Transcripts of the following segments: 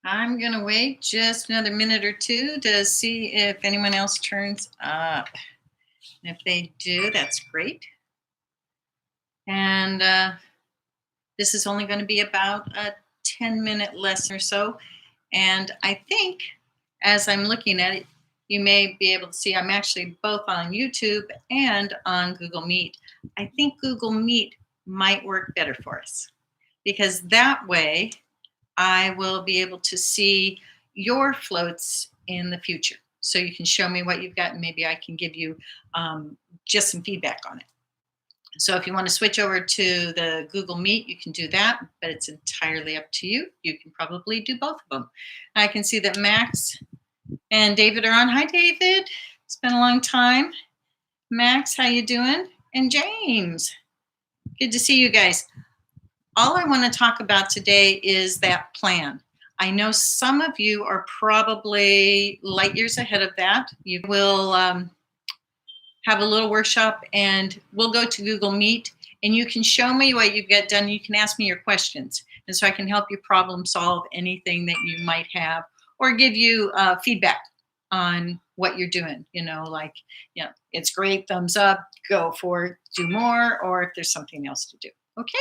I'm going to wait just another minute or two to see if anyone else turns up. If they do, that's great. And this is only going to be about a 10-minute lesson or so. And I think as I'm looking at it, you may be able to see I'm actually both on YouTube and on Google Meet. I think Google Meet might work better for us because that way I will be able to see your floats in the future. So you can show me what you've got and maybe I can give you just some feedback on it. So if you want to switch over to the Google Meet, you can do that, but it's entirely up to you. You can probably do both of them. I can see that Max and David are on. Hi, David. It's been a long time. Max, how you doing? And James. Good to see you guys. All I want to talk about today is that plan. I know some of you are probably light years ahead of that. You will have a little workshop and we'll go to Google Meet and you can show me what you've got done. You can ask me your questions. And so I can help you problem solve anything that you might have or give you feedback on what you're doing. It's great, thumbs up, go for it, do more, or if there's something else to do. Okay.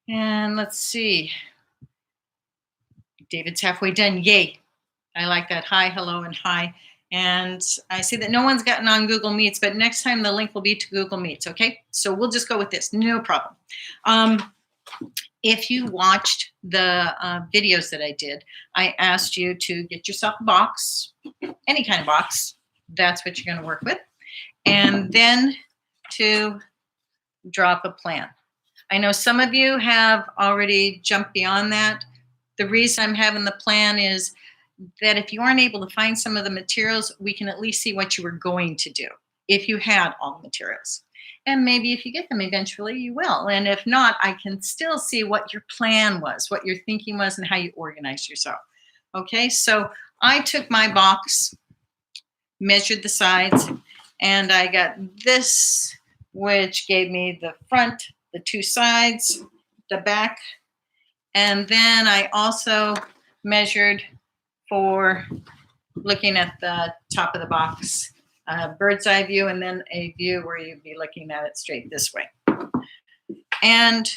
And let's see. David's halfway done. Yay. I like that. Hi, hello, and hi. And I see that no one's gotten on Google Meets, but next time the link will be to Google Meets, okay? So we'll just go with this, no problem. If you watched the videos that I did, I asked you to get yourself a box, any kind of box. That's what you're gonna work with. And then to drop a plan. I know some of you have already jumped beyond that. The reason I'm having the plan is that if you aren't able to find some of the materials, we can at least see what you were going to do if you had all the materials. And maybe if you get them eventually, you will. And if not, I can still see what your plan was, what your thinking was, and how you organized yourself. Okay, so I took my box, measured the sides, and I got this, which gave me the front, the two sides, the back, and then I also measured for looking at the top of the box, bird's eye view, and then a view where you'd be looking at it straight this way. And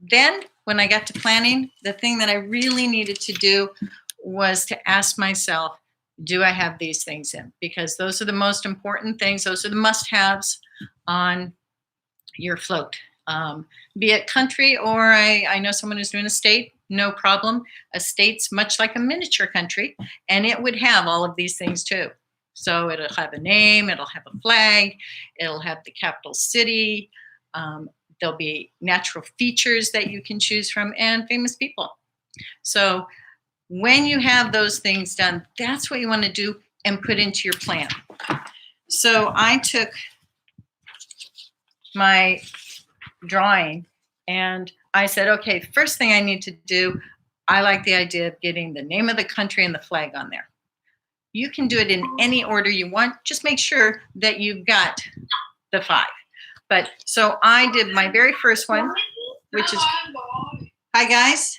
then when I got to planning, the thing that I really needed to do was to ask myself, do I have these things in? Because those are the most important things. Those are the must-haves on your float. Be it country or I know someone who's doing a state, no problem. A state's much like a miniature country, and it would have all of these things too. So it'll have a name, it'll have a flag, it'll have the capital city, there'll be natural features that you can choose from, and famous people. So when you have those things done, that's what you want to do and put into your plan. So I took my drawing and I said, okay, first thing I need to do, I like the idea of getting the name of the country and the flag on there. You can do it in any order you want. Just make sure that you've got the 5. But so I did my very first one, which is, hi guys.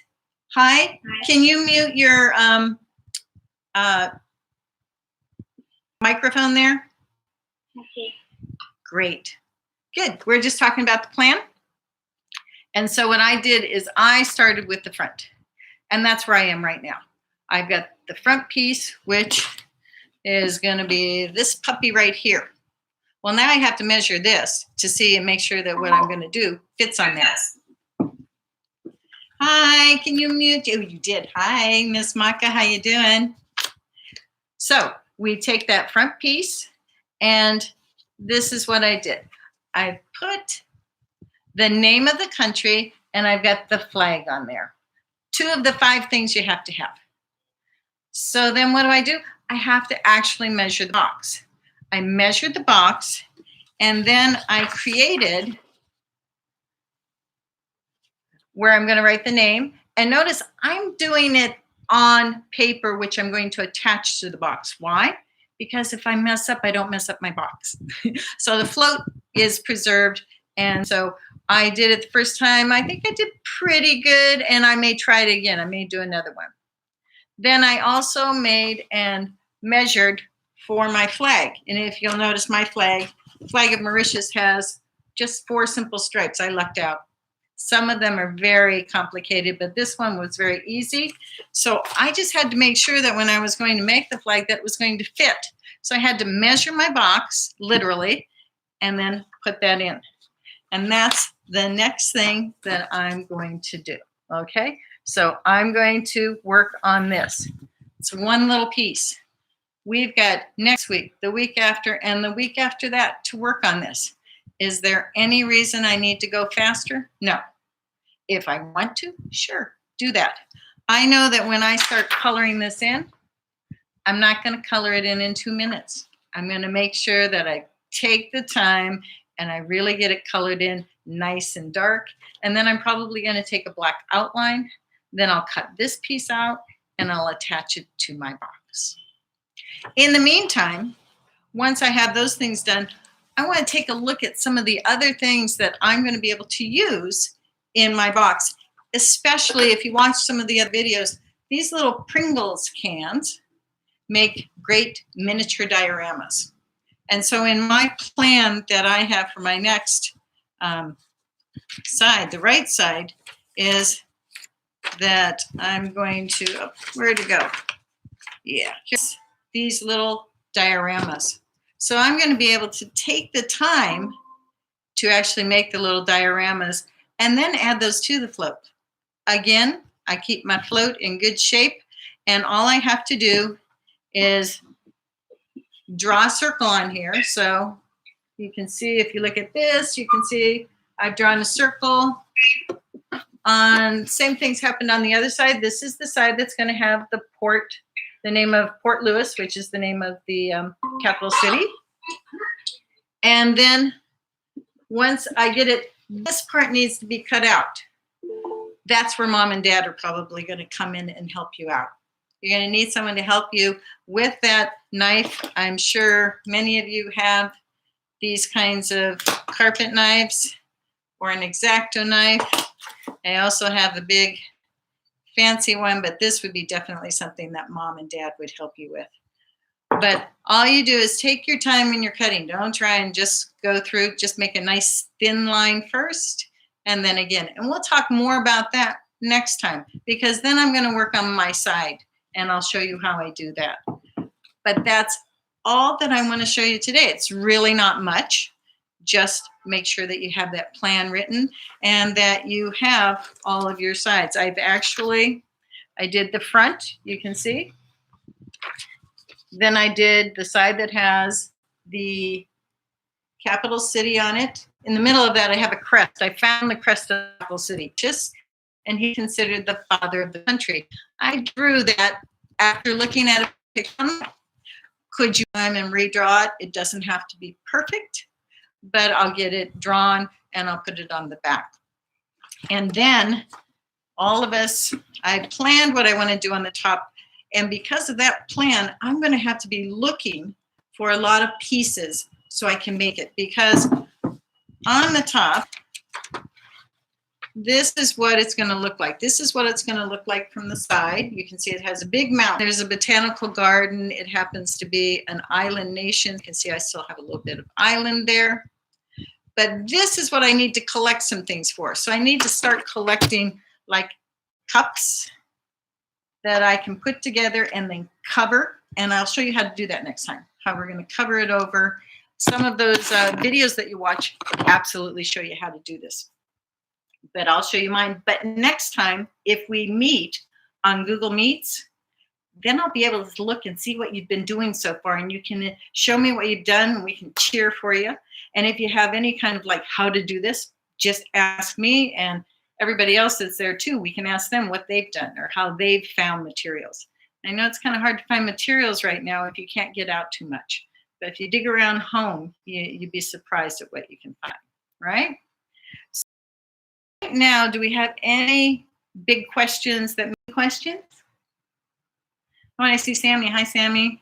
Hi. Can you mute your microphone there? Okay. Great. Good. We're just talking about the plan. And so what I did is I started with the front, and that's where I am right now. I've got the front piece, which is going to be this puppy right here. Well, now I have to measure this to see and make sure that what I'm going to do fits on that. Hi, can you mute? Oh, you did. Hi, Miss Maka, how you doing? So we take that front piece, and this is what I did. I put the name of the country, and I've got the flag on there. 2 of the 5 things you have to have. So then what do? I have to actually measure the box. I measured the box, and then I created where I'm going to write the name. And notice I'm doing it on paper, which I'm going to attach to the box. Why? Because if I mess up, I don't mess up my box. So the float is preserved. And so I did it the first time. I think I did pretty good, and I may try it again. I may do another one. Then I also made and measured for my flag. And if you'll notice my flag of Mauritius has just 4 simple stripes. I lucked out. Some of them are very complicated, but this one was very easy. So I just had to make sure that when I was going to make the flag that it was going to fit. So I had to measure my box, literally, and then put that in. And that's the next thing that I'm going to do, okay? So I'm going to work on this. It's one little piece. We've got next week, the week after, and the week after that to work on this. Is there any reason I need to go faster? No. If I want to, sure, do that. I know that when I start coloring this in, I'm not going to color it in 2 minutes. I'm going to make sure that I take the time and I really get it colored in nice and dark. And then I'm probably going to take a black outline. Then I'll cut this piece out and I'll attach it to my box. In the meantime, once I have those things done, I want to take a look at some of the other things that I'm going to be able to use in my box, especially if you watch some of the other videos. These little Pringles cans make great miniature dioramas. And so in my plan that I have for my next side, the right side, is that I'm going to, where to go? Yeah, here's these little dioramas. So I'm going to be able to take the time to actually make the little dioramas and then add those to the float. Again, I keep my float in good shape, and all I have to do is draw a circle on here. So you can see, if you look at this, you can see I've drawn a circle. Same things happened on the other side. This is the side that's going to have the port, the name of Port Louis, which is the name of the capital city. And then once I get it, this part needs to be cut out. That's where mom and dad are probably going to come in and help you out. You're going to need someone to help you with that knife. I'm sure many of you have these kinds of carpet knives or an X-Acto knife. I also have a big fancy one, but this would be definitely something that mom and dad would help you with. But all you do is take your time when you're cutting. Don't try and just go through, just make a nice thin line first, and then again. And we'll talk more about that next time, because then I'm going to work on my side, and I'll show you how I do that. But that's all that I want to show you today. It's really not much. Just make sure that you have that plan written and that you have all of your sides. I did the front, you can see. Then I did the side that has the capital city on it. In the middle of that, I have a crest. I found the crest of the capital city, and he's considered the father of the country. I drew that after looking at a picture. Could you come and redraw it? It doesn't have to be perfect, but I'll get it drawn and I'll put it on the back. And then all of us, I planned what I want to do on the top. And because of that plan, I'm going to have to be looking for a lot of pieces so I can make it. Because on the top, this is what it's going to look like. This is what it's going to look like from the side. You can see it has a big mountain. There's a botanical garden. It happens to be an island nation. You can see I still have a little bit of island there. But this is what I need to collect some things for. So I need to start collecting like cups that I can put together and then cover. And I'll show you how to do that next time, how we're going to cover it over. Some of those videos that you watch absolutely show you how to do this. But I'll show you mine. But next time, if we meet on Google Meets, then I'll be able to look and see what you've been doing so far. And you can show me what you've done and we can cheer for you. And if you have any kind of like how to do this, just ask me, and everybody else that's there too. We can ask them what they've done or how they've found materials. I know it's kind of hard to find materials right now if you can't get out too much. But if you dig around home, you'd be surprised at what you can find, right? So right now, do we have any big questions that make questions? Oh, I see Sammy. Hi, Sammy.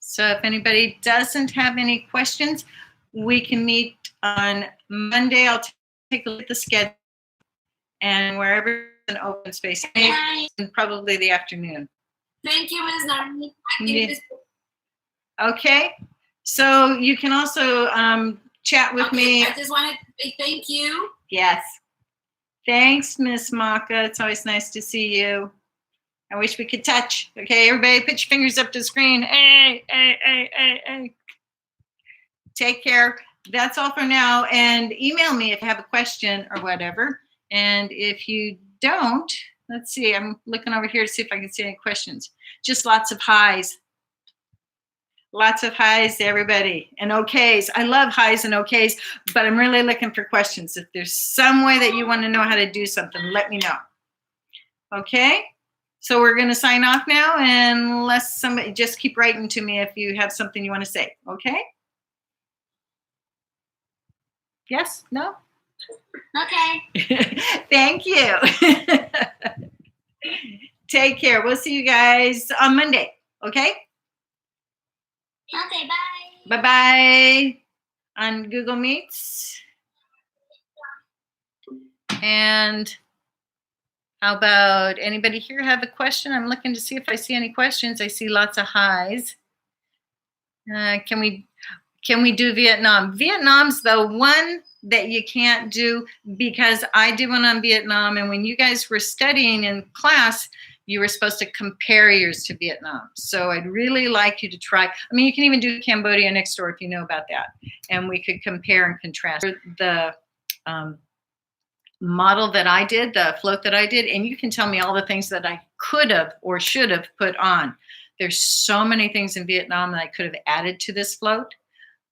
So if anybody doesn't have any questions, we can meet on Monday, I'll take a look at the schedule and wherever there's an open space, and probably the afternoon. Thank you, Ms. Narmi. Yeah. Okay, so you can also chat with me. I just wanted to say thank you. Yes. Thanks, Miss Maka. It's always nice to see you. I wish we could touch. Okay, everybody, put your fingers up to the screen. Hey, hey, hey, hey, hey. Take care. That's all for now. And email me if you have a question or whatever. And if you don't, let's see. I'm looking over here to see if I can see any questions. Just lots of highs. Lots of highs to everybody and okays. I love highs and okays, but I'm really looking for questions. If there's some way that you want to know how to do something, let me know. Okay? So we're going to sign off now, unless somebody just keep writing to me if you have something you want to say. Okay? Yes? No? Okay. Thank you. Take care. We'll see you guys on Monday. Okay? Okay, bye. Bye-bye on Google Meets. And how about anybody here have a question? I'm looking to see if I see any questions. I see lots of highs. Can we do Vietnam? Vietnam's the one that you can't do because I did one on Vietnam, and when you guys were studying in class, you were supposed to compare yours to Vietnam. So I'd really like you to try. I mean, you can even do Cambodia next door if you know about that. And we could compare and contrast the model that I did, the float that I did, and you can tell me all the things that I could have or should have put on. There's so many things in Vietnam that I could have added to this float,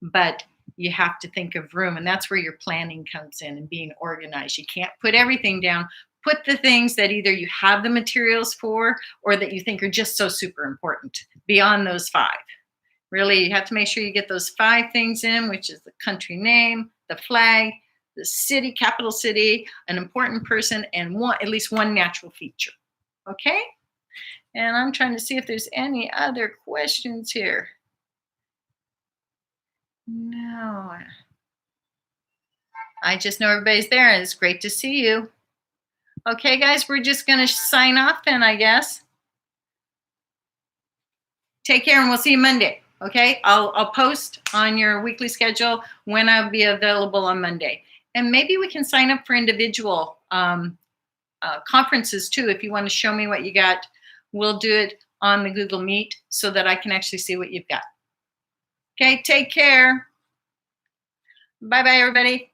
but you have to think of room, and that's where your planning comes in and being organized. You can't put everything down. Put the things that either you have the materials for or that you think are just so super important beyond those 5. Really, you have to make sure you get those 5 things in, which is the country name, the flag, the city, capital city, an important person, and at least one natural feature. Okay? And I'm trying to see if there's any other questions here. No. I just know everybody's there, and it's great to see you. Okay, guys, we're just going to sign off then, I guess. Take care, and we'll see you Monday. Okay, I'll post on your weekly schedule when I'll be available on Monday. And maybe we can sign up for individual conferences too. If you want to show me what you got, we'll do it on the Google Meet so that I can actually see what you've got. Okay, take care. Bye-bye, everybody.